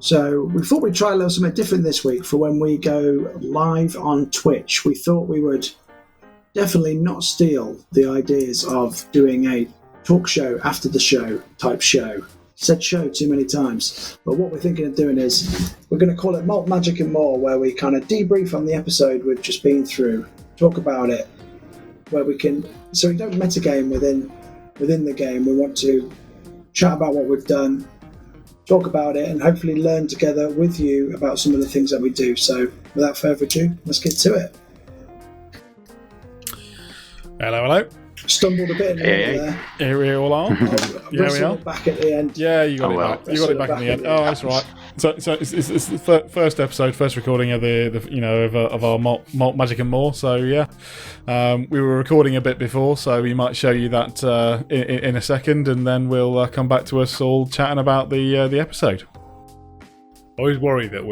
So we thought we'd try a little something different this week for when we go live on Twitch. We thought we would definitely not steal the ideas of doing a talk show after the show type show. Said show too many times. But what we're thinking of doing is we're going to call it Malt, Magic and More, where we kind of debrief on the episode we've just been through, talk about it, where we can, so we don't metagame within the game. We want to chat about what we've done, talk about it, and hopefully learn together with you about some of the things that we do. So without further ado, let's get to it. Hello. Stumbled a bit in the end there. Here we all are. Yeah, we are. Back at the end. Yeah, you got it back. You got it back in the end. Oh, that's right. So it's the first episode, first recording of of our Malt, Magic and More. So yeah, we were recording a bit before, so we might show you that in a second, and then we'll come back to us all chatting about the episode. I always worry that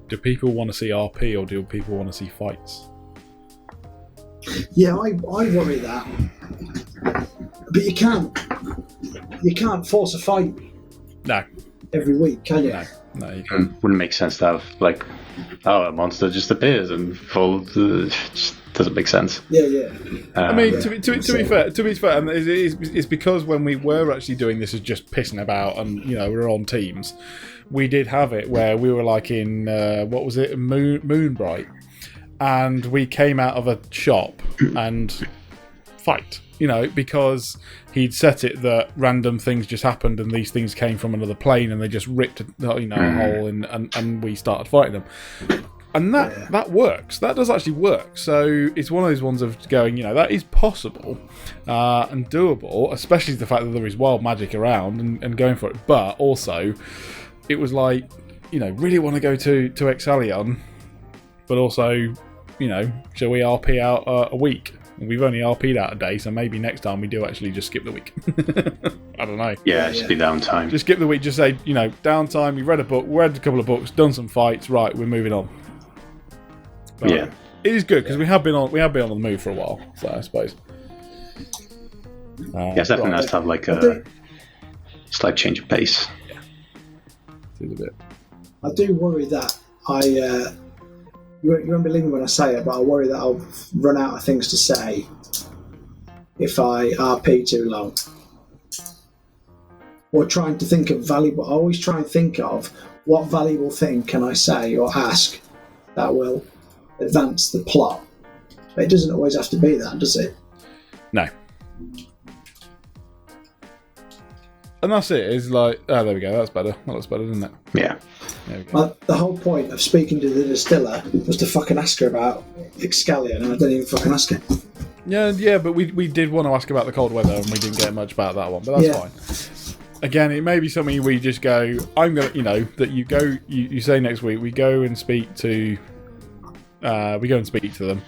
do people want to see RP or do people want to see fights? Yeah, I worry that, but you can't force a fight. No. Every week, can you? No, you can't. Wouldn't make sense to have a monster just appears and falls. Just doesn't make sense. Yeah. I mean, to be fair, and it's because when we were actually doing this as just pissing about, and we were on teams, we did have it where we were like in what was it, Moonbright. And we came out of a shop and fight, because he'd set it that random things just happened and these things came from another plane and they just ripped a hole in, and we started fighting them. And that works. That does actually work. So it's one of those ones of going, that is possible and doable, especially the fact that there is wild magic around and going for it. But also, it was like, really want to go to Exalion, but also, shall we RP out a week? We've only RP'd out a day, so maybe next time we do actually just skip the week. I don't know. Yeah, it should be downtime. Just skip the week, just say, downtime, you've read a book, read a couple of books, done some fights, right, we're moving on. But yeah. It is good, because we have been on the move for a while, so I suppose. It's definitely nice to have a slight change of pace. Yeah. It is a bit. I do worry that you won't believe me when I say it, but I worry that I'll run out of things to say if I RP too long. Or trying to think of valuable... I always try and think of what valuable thing can I say or ask that will advance the plot. But it doesn't always have to be that, does it? No. And that's it. It's like, oh, there we go. That's better. That looks better, doesn't it? Yeah. There we go. The whole point of speaking to the distiller was to fucking ask her about Excalion, and I didn't even fucking ask her. Yeah, but we did want to ask about the cold weather, and we didn't get much about that one, but that's fine. Again, it may be something we just go, I'm going to, that you go, you say next week, we go and speak to them.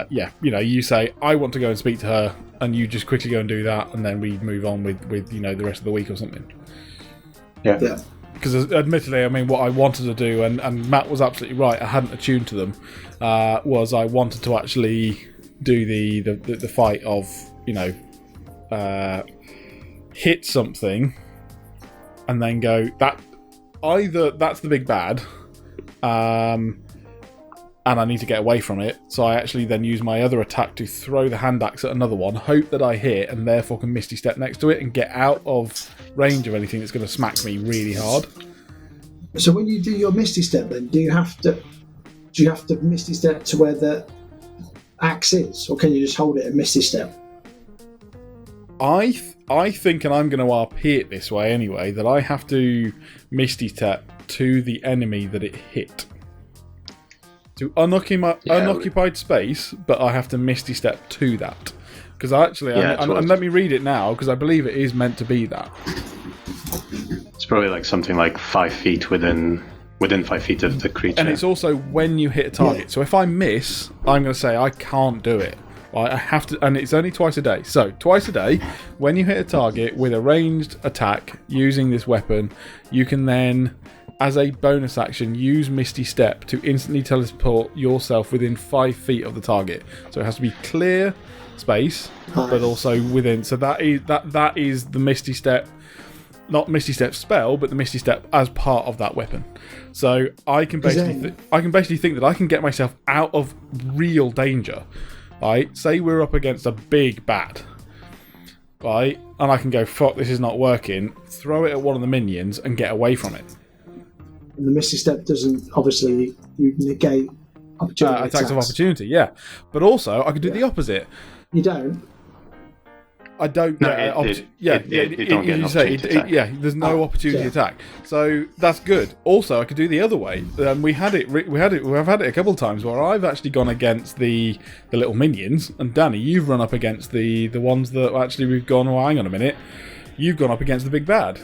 You say, I want to go and speak to her, and you just quickly go and do that, and then we move on with the rest of the week or something. Yeah. Because admittedly, I mean, what I wanted to do, and Matt was absolutely right, I hadn't attuned to them, was I wanted to actually do the fight of, hit something, and then go, that either that's the big bad, and I need to get away from it, so I actually then use my other attack to throw the hand axe at another one, hope that I hit, and therefore can Misty Step next to it and get out of range of anything that's going to smack me really hard. So when you do your Misty Step, then do you have to Misty Step to where the axe is, or can you just hold it and Misty Step? I think, and I'm going to RP it this way anyway, that I have to Misty Step to the enemy that it hit. To unoccupied space, but I have to Misty Step to that. Because and let me read it now, because I believe it is meant to be that. It's probably like something like 5 feet within 5 feet of the creature. And it's also when you hit a target. Yeah. So if I miss, I'm going to say I can't do it. I have to, and it's only twice a day. So twice a day, when you hit a target with a ranged attack using this weapon, you can then, as a bonus action, use Misty Step to instantly teleport yourself within 5 feet of the target. So it has to be clear space, but also within. So that is the Misty Step not Misty Step spell, but the Misty Step as part of that weapon. So I can basically think that I can get myself out of real danger. Right? Say we're up against a big bad, right? And I can go, fuck, this is not working. Throw it at one of the minions and get away from it. And the Misty Step doesn't, obviously, you negate opportunity attacks of opportunity, yeah. But also, I could do the opposite. You don't? I don't get you don't get an opportunity attack. there's no opportunity attack, so that's good. Also, I could do the other way. We've had it a couple of times where I've actually gone against the little minions, and Danny, you've run up against the ones that actually we've gone. Oh, hang on a minute, you've gone up against the big bad,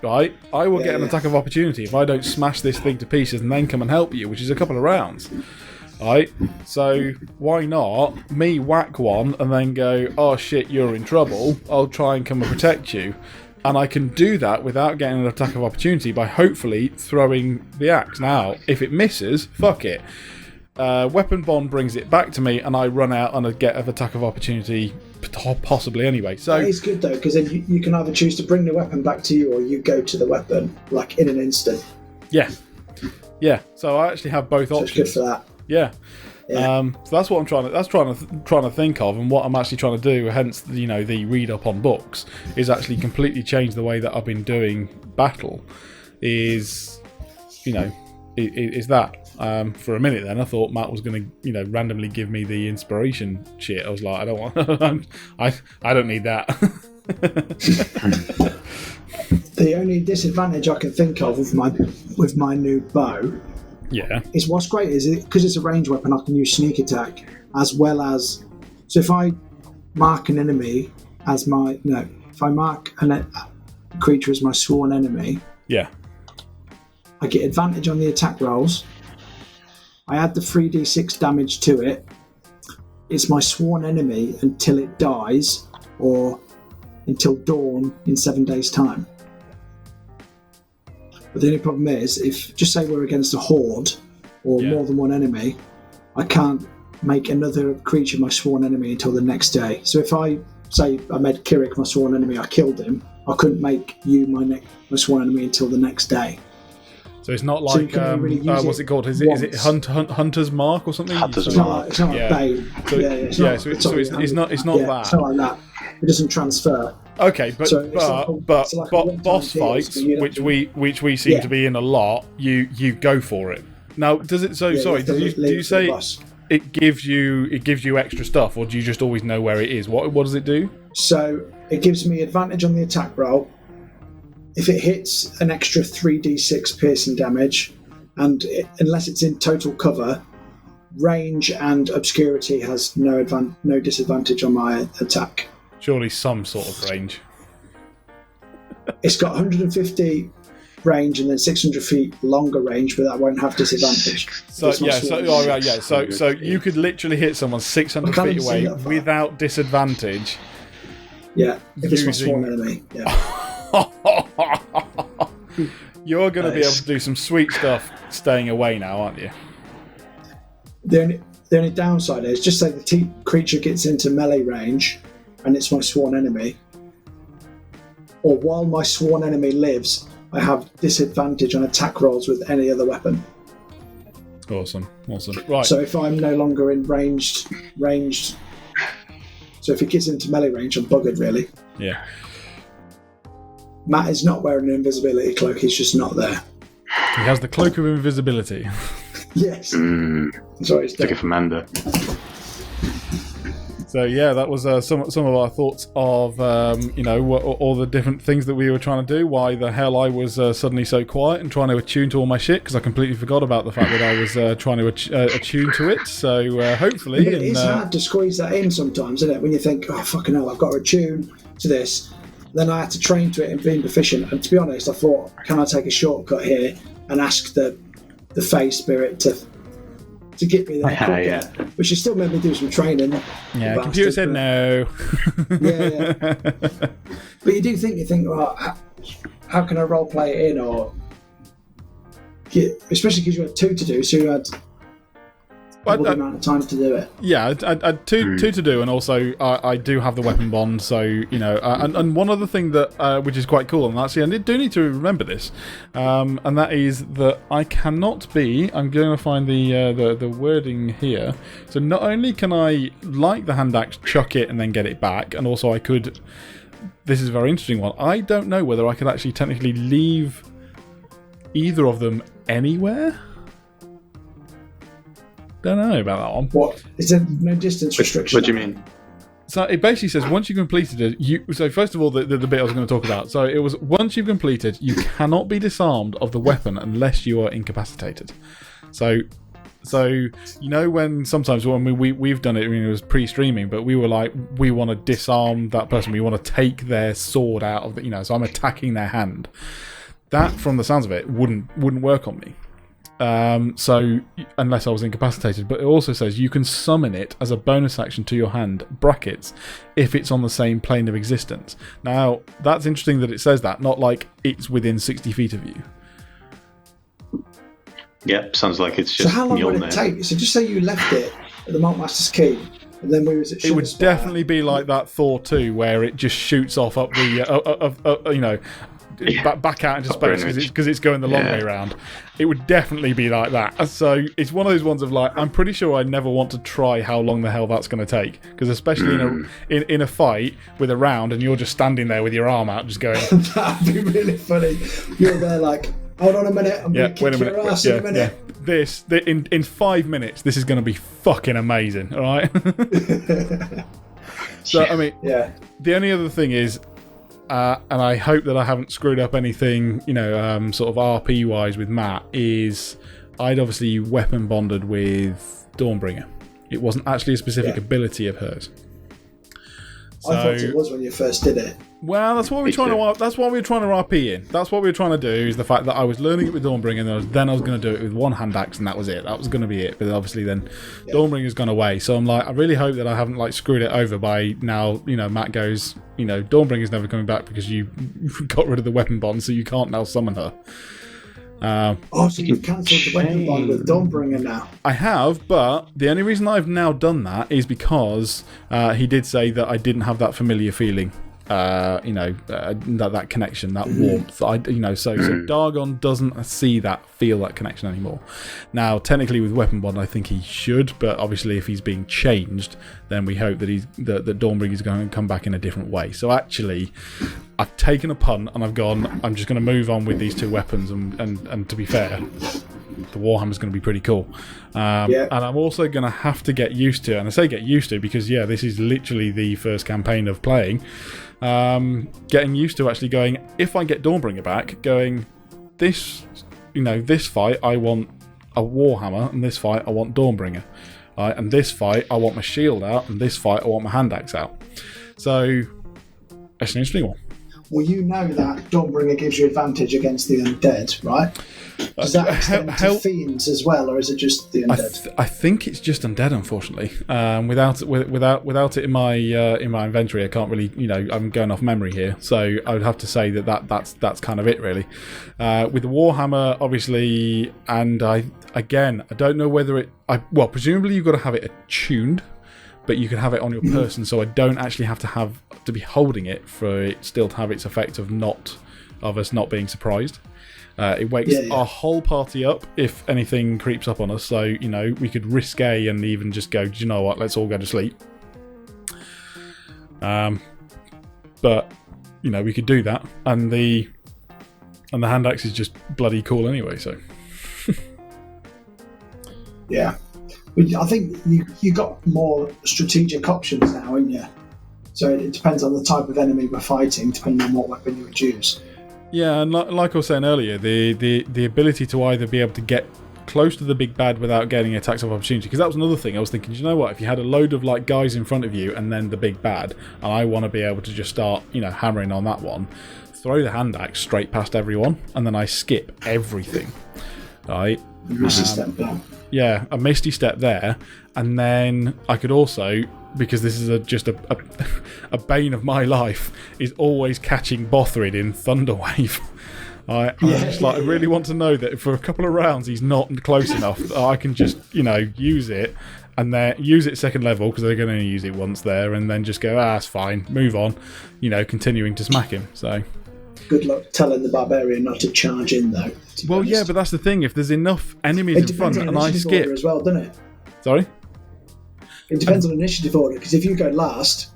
right? I will get an attack of opportunity if I don't smash this thing to pieces and then come and help you, which is a couple of rounds. Right, so why not me whack one and then go, oh shit, you're in trouble, I'll try and come and protect you. And I can do that without getting an attack of opportunity by hopefully throwing the axe. Now, if it misses, fuck it. Weapon Bond brings it back to me and I run out and I get an attack of opportunity, possibly anyway. So it's good though, because then you can either choose to bring the weapon back to you or you go to the weapon, like in an instant. Yeah, so I actually have both options. It's good for that. Yeah. So that's what I'm trying to think of, and what I'm actually trying to do. Hence, the read up on books is actually completely change the way that I've been doing battle. Is that for a minute? Then I thought Matt was going to randomly give me the inspiration shit. I was like, I don't want. I don't need that. The only disadvantage I can think of with my new bow. Yeah. Is what's great is because it's a range weapon, I can use sneak attack as well as. So if I mark an enemy as if I mark a creature as my sworn enemy, yeah, I get advantage on the attack rolls. I add the 3d6 damage to it. It's my sworn enemy until it dies or until dawn in 7 days' time. But the only problem is, if just say we're against a horde or more than one enemy, I can't make another creature my sworn enemy until the next day. So if I say I made Kirik my sworn enemy, I killed him, I couldn't make you my sworn enemy until the next day. So it's not like what's it called? Is it Hunter's Mark or something? It's not like Bane. So it's not that. It's not like that. It doesn't transfer. Okay, but boss fights, which we seem to be in a lot, you go for it. Now, does it? So sorry, did you say it gives you extra stuff, or do you just always know where it is? What does it do? So it gives me advantage on the attack roll. If it hits, an extra 3d6 piercing damage, and unless it's in total cover, range and obscurity has no disadvantage on my attack. Surely some sort of range. It's got 150 range and then 600 feet longer range, but that won't have disadvantage. So you could literally hit someone 600 feet away without disadvantage. Yeah, if it's my sworn enemy. Yeah. You're going to be able to do some sweet stuff staying away now, aren't you? The only downside is, just say the creature gets into melee range and it's my sworn enemy, or while my sworn enemy lives, I have disadvantage on attack rolls with any other weapon. Awesome. Right. So if I'm no longer in ranged, so if it gets into melee range, I'm buggered, really. Yeah. Matt is not wearing an invisibility cloak, he's just not there. He has the cloak of invisibility. Yes. Sorry, it's like a Commander. So yeah, that was some of our thoughts of all the different things that we were trying to do. Why the hell I was suddenly so quiet and trying to attune to all my shit, because I completely forgot about the fact that I was trying to attune to it. So hopefully, but it's hard to squeeze that in sometimes, isn't it? When you think, oh fucking hell, I've got to attune to this. Then I had to train to it and being proficient. And to be honest, I thought, can I take a shortcut here and ask the Fey Spirit to get me there quicker? Yeah. Which has still made me do some training. Yeah, the computer said no. Yeah. But you think, well, how can I role play it in? Or especially because you had two to do, so you had double the amount of time to do it. Yeah, I two to do, and also I do have the weapon bond, so you know. And one other thing that which is quite cool, and actually I do need to remember this, and that is that I cannot be. I'm going to find the wording here. So not only can I, like the hand axe, chuck it and then get it back, and also I could. This is a very interesting one. I don't know whether I could actually technically leave either of them anywhere. Don't know about that one. What? Is there no distance restriction? What do you mean? So it basically says once you've completed it, so first of all, the bit I was going to talk about. So it was once you've completed, you cannot be disarmed of the weapon unless you are incapacitated. So you know when sometimes when we've done it, I mean it was pre-streaming, but we were like, we want to disarm that person, we want to take their sword out of the, you know, so I'm attacking their hand. That, from the sounds of it, wouldn't work on me. So unless I was incapacitated, but it also says you can summon it as a bonus action to your hand, brackets, if it's on the same plane of existence. Now that's interesting that it says that, not like it's within 60 feet of you. Yeah, sounds like it's just. So how long would it take? So just say you left it at the Maltmaster's Key, and then we was at. It would definitely be like that Thor 2, where it just shoots off up the, you know. Back out into space because it's going the long way around. It would definitely be like that. So it's one of those ones of like, I'm pretty sure I never want to try how long the hell that's going to take, because especially in a fight with a round and you're just standing there with your arm out just going. That'd be really funny. You're there like, hold on a minute, I'm going to kick your ass in a minute. Yeah. In 5 minutes, this is going to be fucking amazing. All right. So I mean, the only other thing is. And I hope that I haven't screwed up anything, you know, sort of RP wise with Matt, is I'd obviously weapon bonded with Dawnbringer. It wasn't actually a specific ability of hers. So, I thought it was when you first did it. Well, that's what we're trying to. That's what we're trying to RP in. That's what we were trying to do. Is the fact that I was learning it with Dawnbringer, and then I was going to do it with one hand axe, and that was it. That was going to be it. But obviously, then Dawnbringer's gone away. So I'm like, I really hope that I haven't like screwed it over by now. You know, Matt goes, you know, Dawnbringer's never coming back because you got rid of the weapon bond, so you can't now summon her. So you've cancelled the weapon bond with Dawnbringer now? I have, but the only reason I've now done that is because he did say that I didn't have that familiar feeling. You know, that connection, that warmth. So Dargon doesn't feel that connection anymore. Now, technically, with weapon bond, I think he should, but obviously, if he's being changed, then we hope that that Dawnbringer is going to come back in a different way. So actually, I've taken a punt and I've gone. I'm just going to move on with these two weapons, and to be fair, the Warhammer's going to be pretty cool. And I'm also going to have to get used to, and I say get used to because this is literally the first campaign of playing. Getting used to actually going, if I get Dawnbringer back, going, this fight I want a Warhammer, and this fight I want Dawnbringer, and this fight I want my shield out, and this fight I want my hand axe out. So it's an interesting one. Well, you know that Dawnbringer gives you advantage against the undead, right? Does that extend to fiends as well, or is it just the undead? I think it's just undead, unfortunately. Without it in my inventory, I can't really, I'm going off memory here, so I would have to say that's kind of it, really. With the Warhammer, obviously, and I don't know whether presumably you've got to have it attuned, but you can have it on your person, so I don't actually have to be holding it for it still to have its effect of us not being surprised. It wakes our whole party up if anything creeps up on us, so we could risque and even just go, do you know what, let's all go to sleep. But we could do that, and the hand axe is just bloody cool anyway, so yeah. I think you got more strategic options now, haven't you? So it depends on the type of enemy we're fighting, depending on what weapon you would choose. Yeah, and like I was saying earlier, the ability to either be able to get close to the big bad without getting attacks of opportunity, because that was another thing I was thinking, you know what, if you had a load of guys in front of you and then the big bad, and I want to be able to just start hammering on that one, throw the hand axe straight past everyone, and then I skip everything, right? Misty step down. Yeah, a misty step there, and then I could also, because this is just a bane of my life, is always catching Bothrid in Thunderwave. I'm just like, I really want to know that for a couple of rounds he's not close enough that I can just, use it and then use it second level because they're going to use it once there, and then just go, it's fine, move on, continuing to smack him. So good luck telling the barbarian not to charge in, though. Well, yeah, but that's the thing. If there's enough enemies in front and I skip as well, doesn't it? Sorry? It depends on initiative order, because if you go last,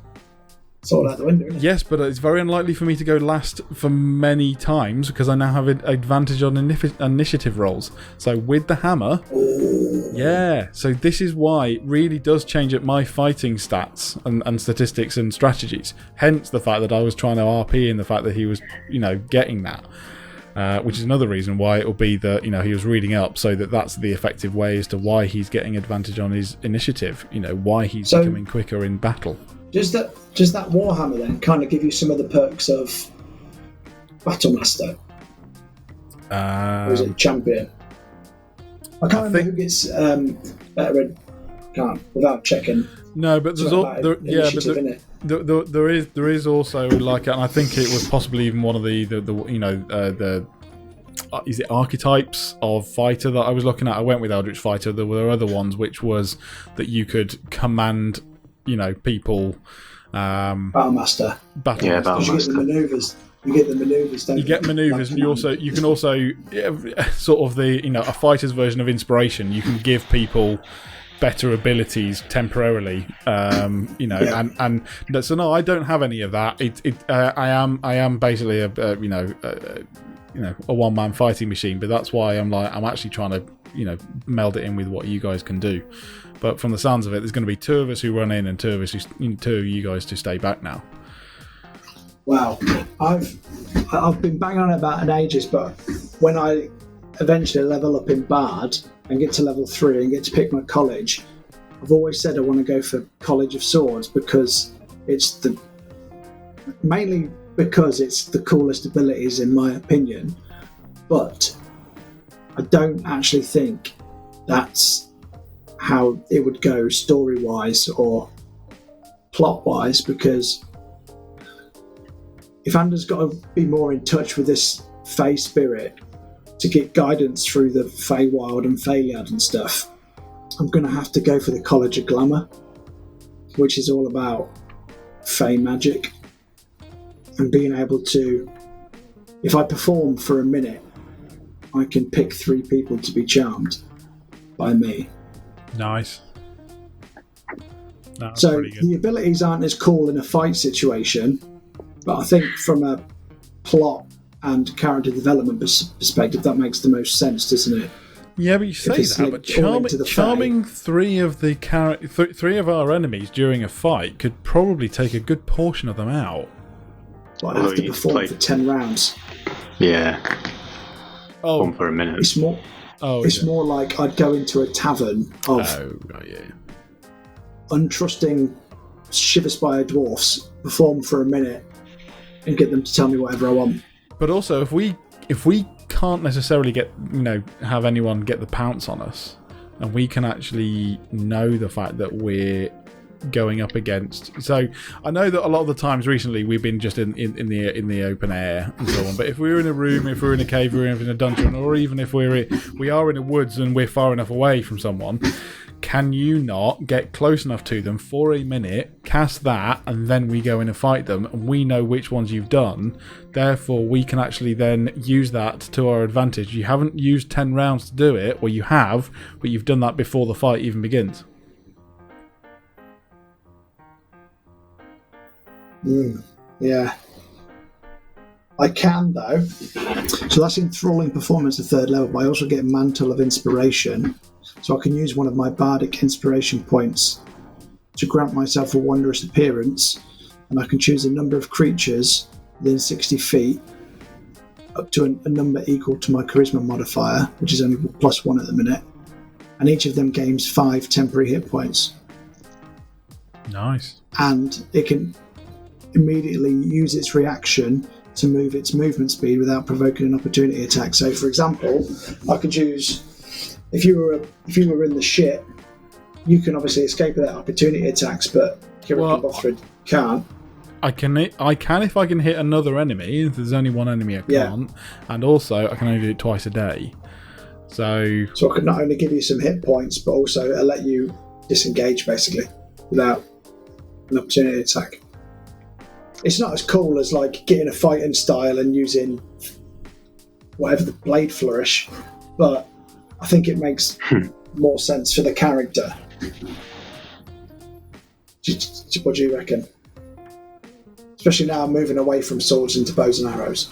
it's all out the window, isn't it? Yes, but it's very unlikely for me to go last for many times because I now have an advantage on initiative rolls. So with the hammer, yeah. So this is why it really does change up my fighting stats and statistics and strategies. Hence the fact that I was trying to RP and the fact that he was, getting that. Which is another reason why it will be that he was reading up, so that's the effective way as to why he's getting advantage on his initiative. Why he's becoming quicker in battle. Does that Warhammer then kind of give you some of the perks of Battlemaster? Or is it Champion? I can't remember who gets better. Can't without checking. No, but there's there is also like, and I think it was possibly even one of the is it archetypes of fighter that I was looking at. I went with Eldritch Fighter. There were other ones which was that you could command, people. Battlemaster. Yeah, Battlemaster. You get the manoeuvres. You get the manoeuvres. You get manoeuvres, and you can also sort of a fighter's version of inspiration. You can give people better abilities temporarily, and so no, I don't have any of that. I am basically a one-man fighting machine, but that's why I'm actually trying to meld it in with what you guys can do. But from the sounds of it, there's going to be two of us who run in and two of you guys to stay back now. Wow, I've been banging on about it ages, but when I eventually level up in Bard and get to level 3 and get to pick my college, I've always said I want to go for College of Swords because it's mainly because it's the coolest abilities in my opinion, but I don't actually think that's how it would go story-wise or plot-wise, because if Anders got to be more in touch with this Fey spirit to get guidance through the Feywild and Feyliad and stuff, I'm going to have to go for the College of Glamour, which is all about Fey magic and being able to, if I perform for a minute, I can pick 3 people to be charmed by me. Nice. No, so the abilities aren't as cool in a fight situation, but I think from a plot and character development perspective, that makes the most sense, doesn't it? Yeah, but you say that, but charming 3 of the three of our enemies during a fight could probably take a good portion of them out. But I'd have to perform for 10 rounds. Yeah. Perform for a minute. It's more. It's more like I'd go into a tavern of untrusting Shiverspire dwarfs, perform for a minute, and get them to tell me whatever I want. But also, if we can't necessarily have anyone get the pounce on us, and we can actually know the fact that we're going up against. So I know that a lot of the times recently we've been just in the open air and so on. But if we're in a room, if we're in a cave, we're in a dungeon, or even if we are in the woods and we're far enough away from someone, can you not get close enough to them for a minute, cast that, and then we go in and fight them, and we know which ones you've done. Therefore, we can actually then use that to our advantage. You haven't used 10 rounds to do it, or you have, but you've done that before the fight even begins. Yeah. I can, though. So that's enthralling performance at 3rd level, but I also get Mantle of Inspiration. So I can use one of my bardic inspiration points to grant myself a wondrous appearance, and I can choose a number of creatures within 60 feet up to a number equal to my charisma modifier, which is only +1 at the minute, and each of them gains 5 temporary hit points. Nice. And it can immediately use its reaction to move its movement speed without provoking an opportunity attack. So, for example, I could use, if you were in the shit, you can obviously escape without opportunity attacks, but Kieran and Bothrid can't. I can if I can hit another enemy. If there's only one enemy, I can't. And also, I can only do it twice a day. So I could not only give you some hit points, but also let you disengage basically without an opportunity attack. It's not as cool as like getting a fighting style and using whatever the blade flourish, but I think it makes more sense for the character. What do you reckon? Especially now I'm moving away from swords into bows and arrows.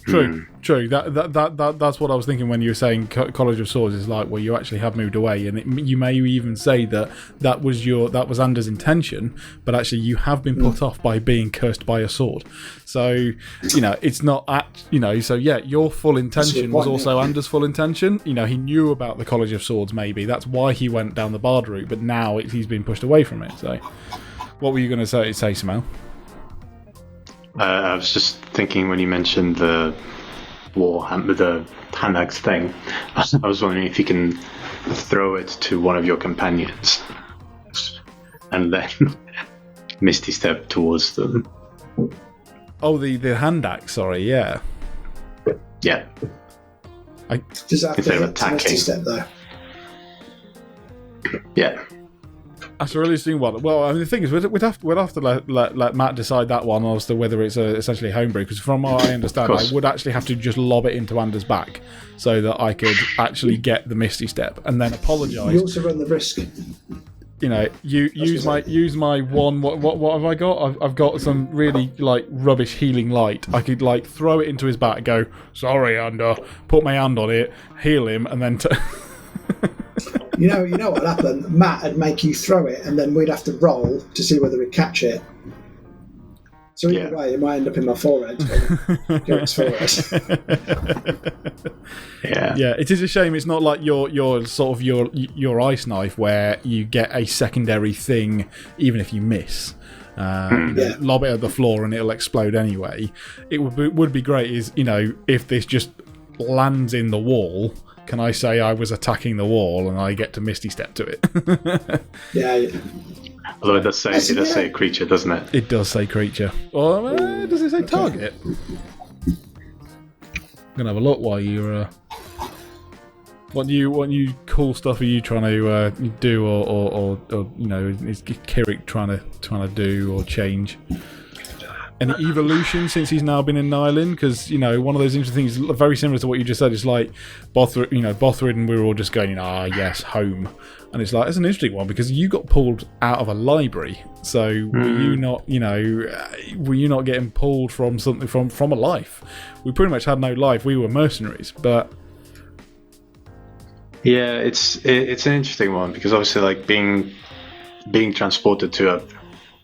True. That's what I was thinking when you were saying College of Swords is like, well, you actually have moved away, and you may even say that was Anders' intention, but actually you have been put off by being cursed by a sword. So it's not So yeah, your full intention was also Anders' full intention. He knew about the College of Swords. Maybe that's why he went down the bard route, but now he's been pushed away from it. So, what were you going to say, Simone? I was just thinking when you mentioned the hand axe thing, I was wondering if you can throw it to one of your companions and then Misty Step towards them. Oh, the hand axe, sorry, yeah. Yeah. Does that have to Instead of hit attacking. Misty Step though? Yeah. That's a really interesting one. Well, I mean, the thing is, we'd have to let Matt decide that one as to whether it's essentially homebrew. Because from what I understand, I would actually have to just lob it into Anders' back so that I could actually get the Misty Step and then apologise. You also run the risk. Use my one. What have I got? I've got some really rubbish healing light. I could throw it into his back, go sorry, Ander, put my hand on it, heal him, and then. You know what would happen? Matt would make you throw it, and then we'd have to roll to see whether he'd catch it. So either way, it might end up in my forehead. Go his forehead. Yeah. It is a shame it's not like your sort of your ice knife where you get a secondary thing even if you miss. Lob it at the floor and it'll explode anyway. It would be great is if this just lands in the wall. Can I say I was attacking the wall and I get to Misty Step to it? Yeah. Although it does say creature, doesn't it? It does say creature. Or does it say target? I'm gonna have a look while you're. What new cool stuff are you trying to do, or is Kirik trying to do or change? Any evolution since he's now been in Nyland? Because one of those interesting things, very similar to what you just said. It's like Bothrid, and we were all just going, yes, home. And it's like it's an interesting one because you got pulled out of a library. So were you not getting pulled from something from a life? We pretty much had no life. We were mercenaries, but yeah, it's an interesting one because obviously being transported to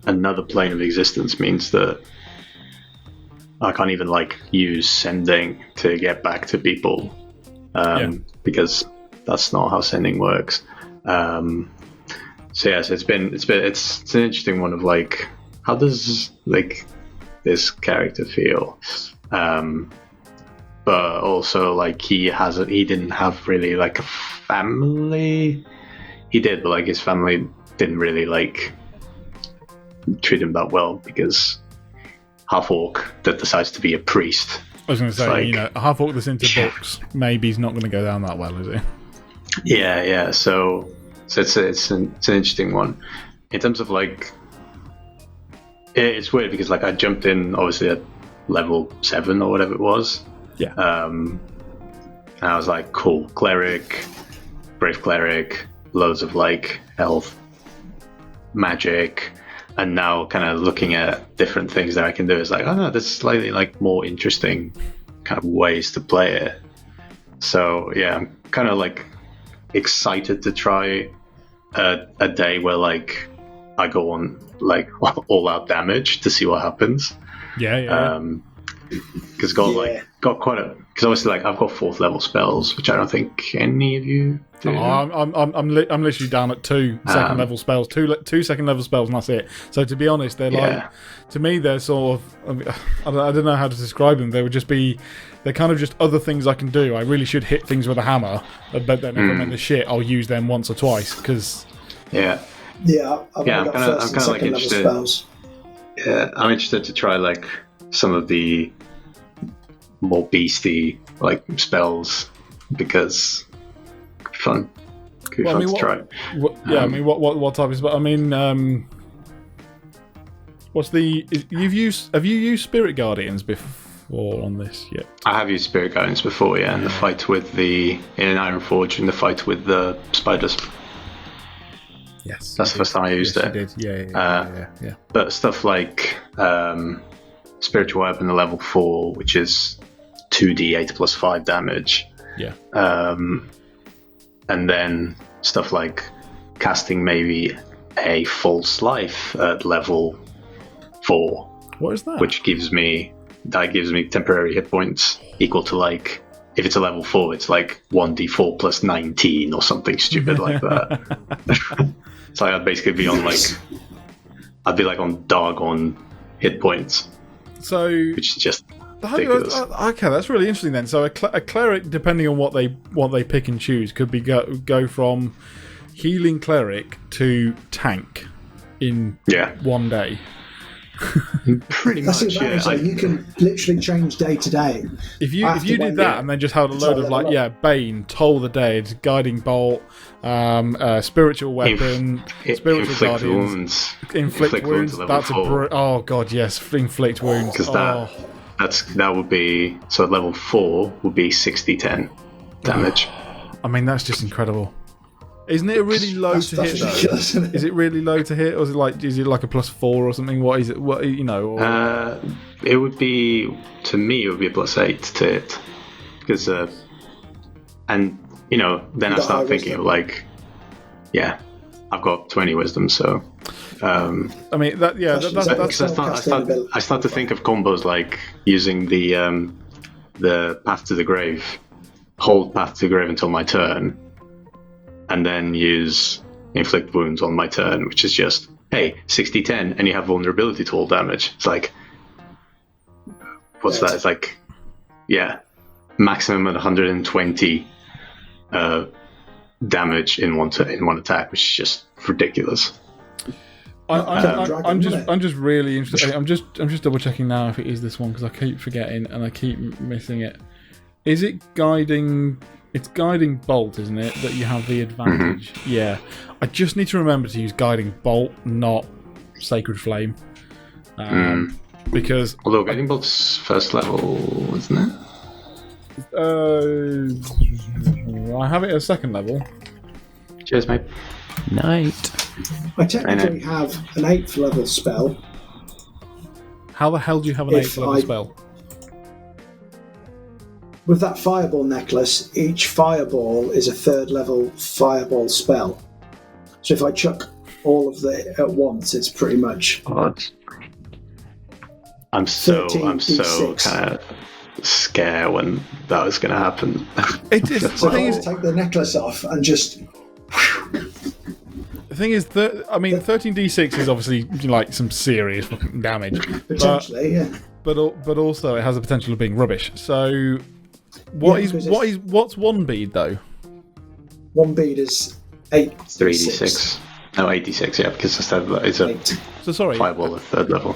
another plane of existence means that I can't even use sending to get back to people because that's not how sending works. So yes, it's an interesting one of how does this character feel, but also he didn't have really a family. He did, but his family didn't really treat him that well because half orc that decides to be a priest. I was going to say, a half orc that's into books, maybe he's not going to go down that well, is he? Yeah. So it's an interesting one in terms of it's weird because I jumped in obviously at level 7 or whatever it was. Yeah. And I was like, cool, cleric, brave cleric, loads of health, magic. And now kind of looking at different things that I can do is there's slightly more interesting kind of ways to play it. So yeah, I'm kind of excited to try a day where I go on all out damage to see what happens. Yeah. Because got quite a because obviously I've got 4th level spells, which I don't think any of you do. I'm literally down at 2 second level spells, two second level spells, and that's it. So to be honest, they're to me they're sort of I don't know how to describe them. They're kind of just other things I can do. I really should hit things with a hammer, but then if I'm in the shit, I'll use them once or twice because I've got first and second level spells. Yeah, I'm interested to try like some of the more beastie like spells because fun. Could be fun to try. What type of spell? I mean, what's the? Have you used Spirit Guardians before on this yet? I have used Spirit Guardians before, yeah, in the fight with in Ironforge, in the fight with the spiders. Yes, that's the first time I used it. You did. Yeah. But stuff like Spiritual Weapon at level 4, which is 2d8 plus 5 damage. Yeah. And then stuff like casting maybe a False Life at level 4. What is that? Which gives me temporary hit points equal to like, if it's a level 4, it's like 1d4 plus 19 or something stupid like that. So I'd basically be on I'd be like on Dargon hit points. So, which is just ridiculous. Okay, that's really interesting then. So a cleric, depending on what they pick and choose, could be go from healing cleric to tank in one day. Pretty much, yeah. You can literally change day to day. If you did that and then just held a load of Bane, Toll the Dead, Guiding Bolt, Spiritual Weapon, Spiritual Guardians, Inflict Wounds. That's oh god, yes, Inflict Wounds. Because that would be, so at level 4 would be 60-10 damage. I mean, that's just incredible. Isn't it really low to hit though? Is it really low to hit, or is it like a +4 or something? What is it? What, you know? Or... it would be, to me, it would be a +8 to hit, because and you know, then I start thinking of I've got 20 wisdom, so. I mean that's I start to think of combos like using the Path to the Grave, hold Path to the Grave until my turn, and then use Inflict Wounds on my turn, which is just, hey, 60-10, and you have vulnerability to all damage. It's like, what's that? It's like, maximum at 120 damage in one attack, which is just ridiculous. I'm just really interested. I'm just double checking now if it is this one, because I keep forgetting and I keep missing it. Is it guiding? It's Guiding Bolt, isn't it, that you have the advantage? Mm-hmm. Yeah. I just need to remember to use Guiding Bolt, not Sacred Flame. Because... Although Guiding Bolt's first level, isn't it? I have it at second level. Cheers, mate. Night. I technically have an 8th level spell. How the hell do you have an 8th level spell? With that fireball necklace, each fireball is a 3rd level fireball spell. So if I chuck all of it at once, it's pretty much. I'm so kind of scared when that was going to happen. So I'll take the necklace off and just. The thing is, 13d6 is obviously like some serious fucking damage. Potentially, yeah. But also it has the potential of being rubbish. So. What's one bead though? One bead is 3d6. No, 8d6. Yeah, because it's a fireball at 3rd level.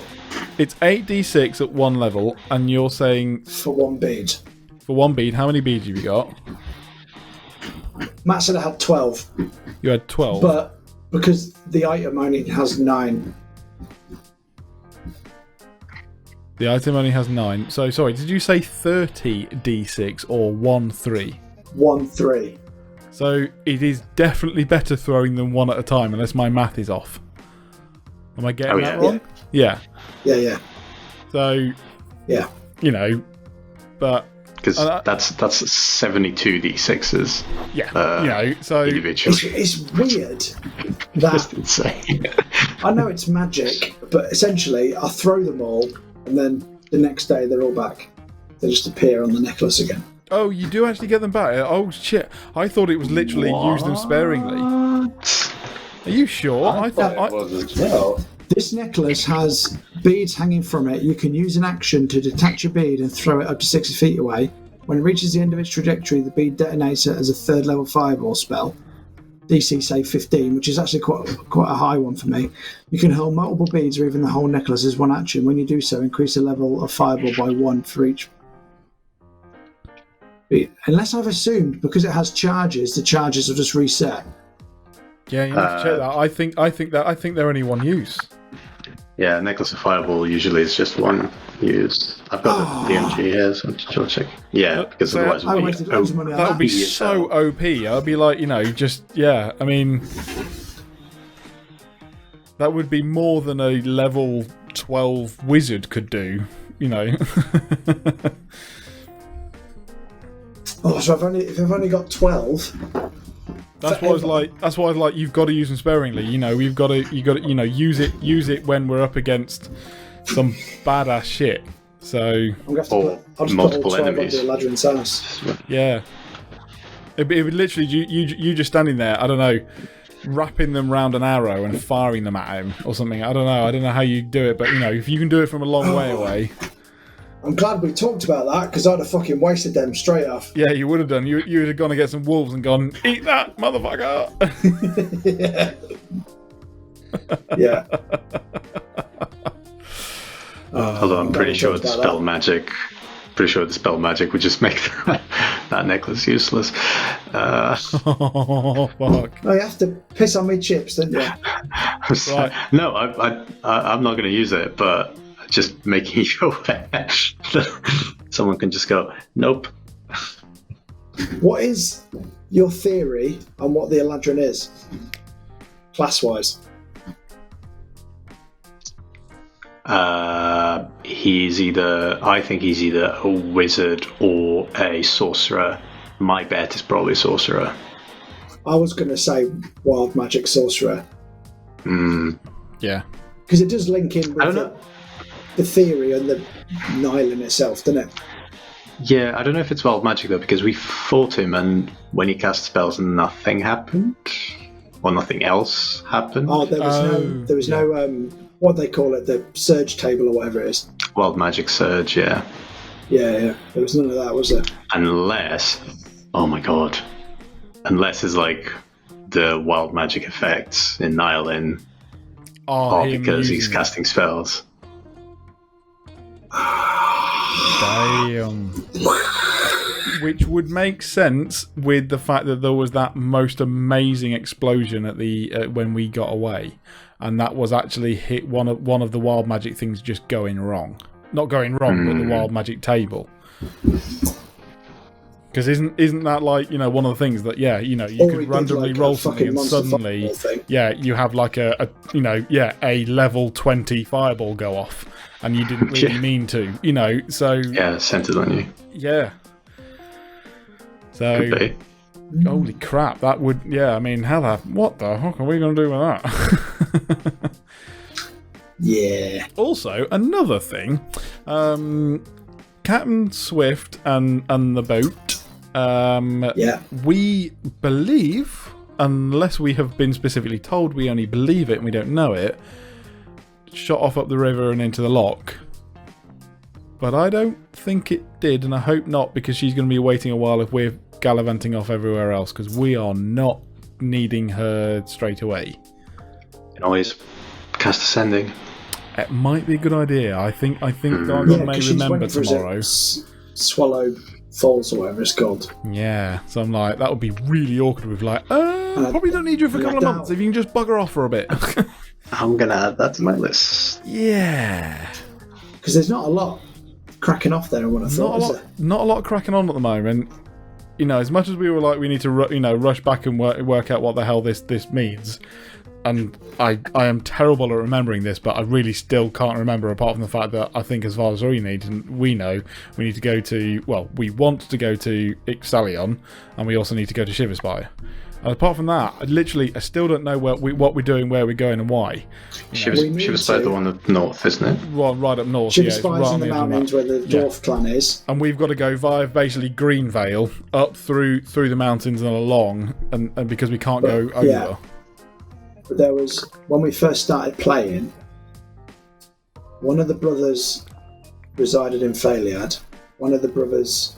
It's 8d6 at 1 level, and you're saying for one bead. For one bead, how many beads have you got? Matt said I had 12. You had 12, but because the item only has 9. The item only has 9. So, sorry, did you say 30d6 or 1-3? 1-3. So, it is definitely better throwing them one at a time, unless my math is off. Am I getting that wrong? Yeah. Yeah. So, yeah. You know, but... Because that's 72d6s. Yeah, you know, so... It's weird that... Just insane. I know it's magic, but essentially, I throw them all, and then the next day they're all back. They just appear on the necklace again. Oh, you do actually get them back? Oh, shit. I thought it was literally use them sparingly. Are you sure? I thought it was as well. This necklace has beads hanging from it. You can use an action to detach a bead and throw it up to 60 feet away. When it reaches the end of its trajectory, the bead detonates it as a 3rd level fireball spell. DC say 15, which is actually quite a high one for me. You can hurl multiple beads or even the whole necklace as one action. When you do so, increase the level of fireball by 1 for each. Unless I've assumed because it has charges, the charges will just reset. Yeah, you need to check that. I think they're only one use. Yeah, necklace of fireball usually is just one use. I've got the DMG here, so I'm just checking. Yeah, because otherwise that would be so OP. I'd be like, I mean, that would be more than a level 12 wizard could do, Oh, so if I've only got 12. That's why I was like. You've got to use them sparingly. You got to use it when we're up against some badass shit. So I'm going to I'll just multiple put all 12 enemies. Under Ladrin's ass. Yeah, it would literally you just standing there. I don't know, wrapping them round an arrow and firing them at him or something. I don't know how you do it, but if you can do it from a long way away. I'm glad we talked about that because I'd have fucking wasted them straight off. Yeah, you would have done. You would have gone to get some wolves and gone, eat that, motherfucker. Yeah. Although I'm pretty sure the spell magic would just make that necklace useless. Oh fuck! Oh, you have to piss on me chips, don't you? Right. No, I'm not going to use it, but just making you aware. Someone can just go, nope. What is your theory on what the Eladrin is, class-wise? I think he's either a wizard or a sorcerer. My bet is probably a sorcerer. I was going to say wild magic sorcerer. Yeah. Because it does link in with the theory and the Nylon itself, doesn't it? Yeah, I don't know if it's wild magic though, because we fought him and when he cast spells nothing happened. Or nothing else happened. Oh, there was no what they call it, the surge table or whatever it is. Wild magic surge, yeah. Yeah. There was none of that, was there? Unless it's like the wild magic effects in Nylon are because he's casting spells. Damn. Which would make sense with the fact that there was that most amazing explosion at the when we got away, and that was actually hit one of the wild magic things just going wrong. Not going wrong, but the wild magic table. Because isn't that like one of the things that you could randomly roll something and suddenly you have like a level 20 fireball go off and you didn't really mean to so centered on you. Yeah. So holy crap, that would what the heck are we going to do with that? Yeah. Also, another thing, Captain Swift and the boat. We believe, unless we have been specifically told, we only believe it and we don't know it, shot off up the river and into the loch. But I don't think it did, and I hope not, because she's going to be waiting a while if we're gallivanting off everywhere else, because we are not needing her straight away. You can always cast Ascending. It might be a good idea. I think Diamond may remember tomorrow. Swallow Falls or whatever it's called. Yeah, so I'm like, that would be really awkward with probably don't need you for a couple of months if you can just bugger off for a bit. I'm going to add that to my list. Yeah. Because there's not a lot cracking off there, I would have thought. Not a lot cracking on at the moment. As much as we were like, we need to rush back and work out what the hell this means. And I am terrible at remembering this, but I really still can't remember, apart from the fact that I think as far as we need to go to, we want to go to Ixtalion, and we also need to go to Shiverspire. And apart from that, I still don't know what we're doing, where we're going, and why. Shiverspire the one up north, isn't it? Well, right up north. Shiverspire's in the mountains where the dwarf clan is. And we've got to go via basically Greenvale, up through the mountains and along, and because we can't go over. Yeah. But there was, when we first started playing, one of the brothers resided in Phaliad, one of the brothers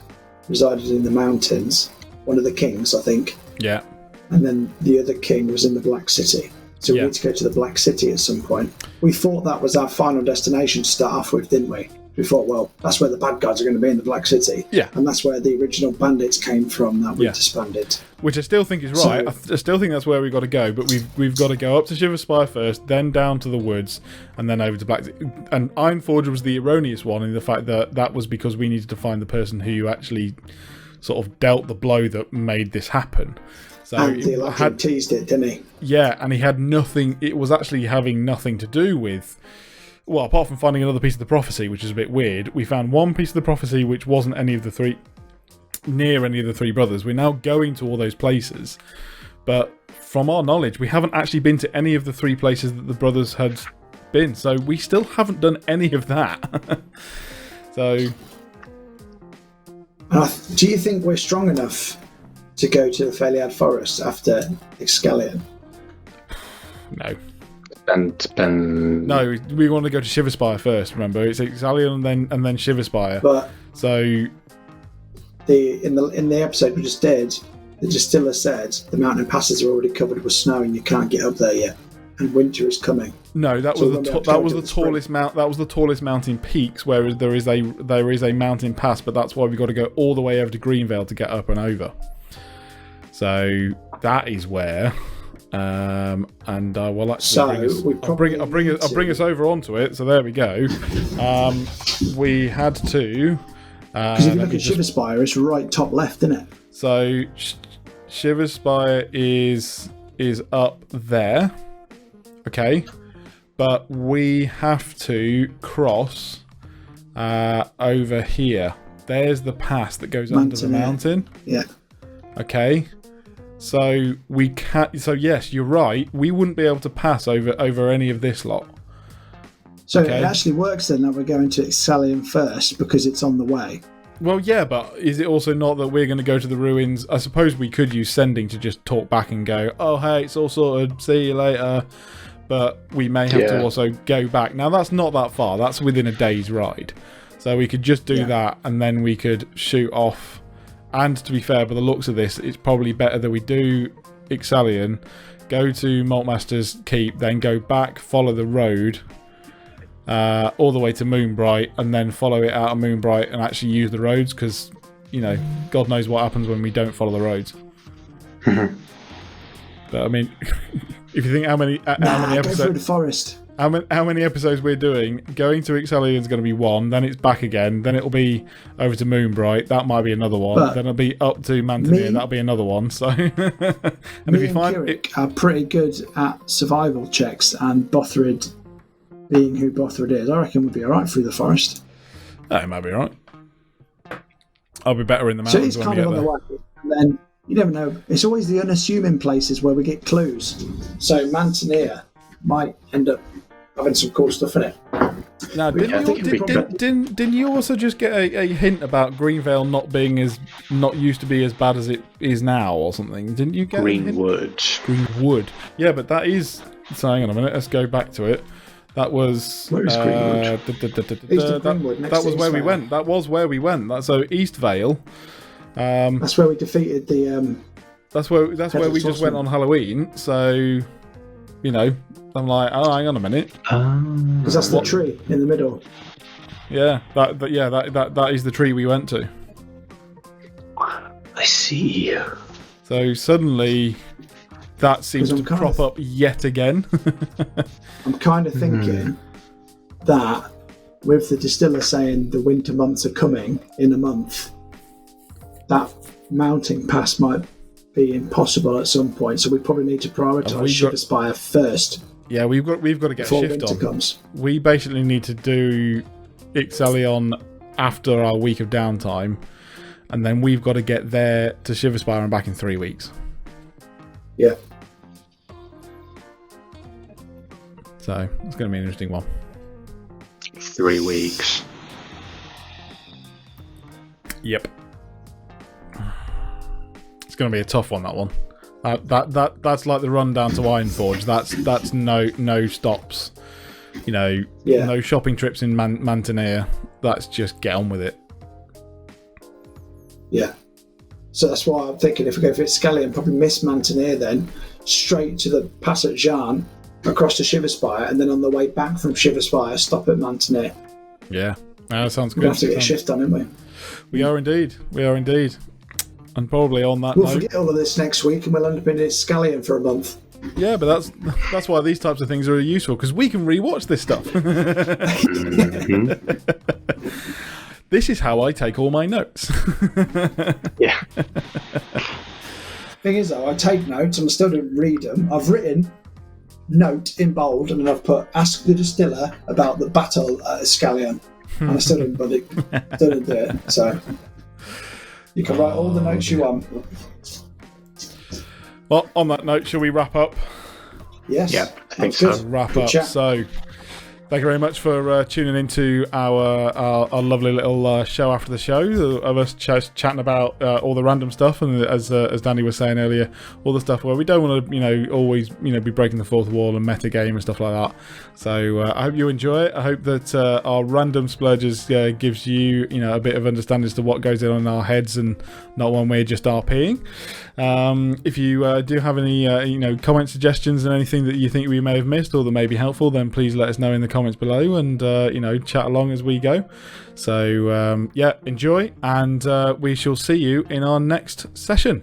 resided in the mountains, one of the kings, I think. Yeah. and then the other king was in the Black City. So we need to go to the Black City at some point. We thought that was our final destination to start off with, didn't we? We thought, well, that's where the bad guys are going to be, in the Black City. Yeah. And that's where the original bandits came from that we disbanded. Which I still think is right. I still think that's where we've got to go, but we've got to go up to Shiver Spire first, then down to the woods, and then over to Black City. And Ironforge was the erroneous one in the fact that that was because we needed to find the person who actually sort of dealt the blow that made this happen. So and he teased it, didn't he? Yeah, and he had nothing. It was actually having nothing to do with. Well, apart from finding another piece of the prophecy, which is a bit weird, we found one piece of the prophecy which wasn't any of the three near any of the three brothers. We're now going to all those places, but from our knowledge, we haven't actually been to any of the three places that the brothers had been. So we still haven't done any of that. So, do you think we're strong enough to go to the Feliad Forest after Excalion? No. No, we want to go to Shiverspire first. Remember, it's Excalion and then Shiverspire. But so in the episode we just did, the distiller said the mountain passes are already covered with snow and you can't get up there yet, and winter is coming. No, that was the tallest mount. That was the tallest mountain peaks. Whereas there is a mountain pass, but that's why we've got to go all the way over to Greenvale to get up and over. So that is where. And I will actually I'll bring us over onto it. So there we go. We had to. Because if you look at Shiverspire, it's right top left, isn't it? So Shiverspire is up there. Okay, but we have to cross over here. There's the pass that goes under the mountain. Yeah. Okay. So we can't. So yes, you're right. We wouldn't be able to pass over any of this lot. So it actually works then that we're going to Excalion first because it's on the way. Well, yeah, but is it also not that we're going to go to the ruins? I suppose we could use sending to just talk back and go, "Oh, hey, it's all sorted. See you later." But we may have to also go back. Now that's not that far. That's within a day's ride. So we could just do that, and then we could shoot off. And to be fair, by the looks of this, it's probably better that we do Excalion, go to Maltmaster's Keep, then go back, follow the road all the way to Moonbright, and then follow it out of Moonbright and actually use the roads, because, you know, God knows what happens when we don't follow the roads. But I mean, if you think how many episodes... Go through the forest. How many episodes we're doing, going to Excalion is going to be one, then it's back again, then it'll be over to Moonbright, that might be another one, then it'll be up to Mantineer, that'll be another one. So, and if you find Kirik are pretty good at survival checks, and Bothrid, being who Bothrid is, I reckon we'd be alright through the forest. It might be alright. I'll be better in the mountains when we get there. So it's kind of on the way, and then, you never know, it's always the unassuming places where we get clues. So Mantineer might end up having some cool stuff in it. Now, didn't you also just get a hint about Greenvale not used to be as bad as it is now, or something? Didn't you get Greenwood? Greenwood. Yeah, but that is. So hang on a minute. Let's go back to it. That was. Where is Greenwood? That was where we went. That was where we went. So East Vale. That's where we defeated the. That's where we just went on Halloween. So, you know. I'm like, oh, hang on a minute. Because that's the tree in the middle. Yeah, that is the tree we went to. I see. So suddenly, that seems to crop up yet again. I'm kind of thinking that with the distiller saying the winter months are coming in a month, that mounting pass might be impossible at some point. So we probably need to prioritise Shiverspire first. Yeah, we've got to get before a shift winter on. Comes. We basically need to do Excalion after our week of downtime, and then we've got to get there to Shiverspire and back in 3 weeks. Yeah. So it's going to be an interesting one. 3 weeks. Yep. It's going to be a tough one. That one. That's like the run down to Ironforge. That's no stops. You know, no shopping trips in Mantineer. That's just get on with it. Yeah. So that's why I'm thinking if we go for Scallion, probably miss Mantineer then, straight to the pass at Jean, across to Shiverspire, and then on the way back from Shiverspire, stop at Mantineer. Yeah, that sounds We're good. going to have to get a shift on, aren't we? We are indeed. And probably on that We'll note, forget all of this next week and we'll end up in Scallion for a month. yeah, but that's why these types of things are useful, because we can rewatch this stuff. This is how I take all my notes. Yeah. Thing is, though, I take notes and I still don't read them. I've written note in bold and then I've put ask the distiller about the battle at Scallion. And I still didn't do it. So you can write all the notes you want. Well, on that note, shall we wrap up? Yes. Yeah, I think That's so. good. Wrap Good up. chat. So, thank you very much for tuning into our lovely little show after the show of us chatting about all the random stuff, and as Danny was saying earlier, all the stuff where we don't want to always be breaking the fourth wall and meta game and stuff like that. So I hope you enjoy it. I hope that our random splurges gives you a bit of understanding as to what goes on in our heads and not one we're just RPing. If you do have any comment suggestions and anything that you think we may have missed or that may be helpful, then please let us know in the comments below and chat along as we go. So enjoy, and we shall see you in our next session.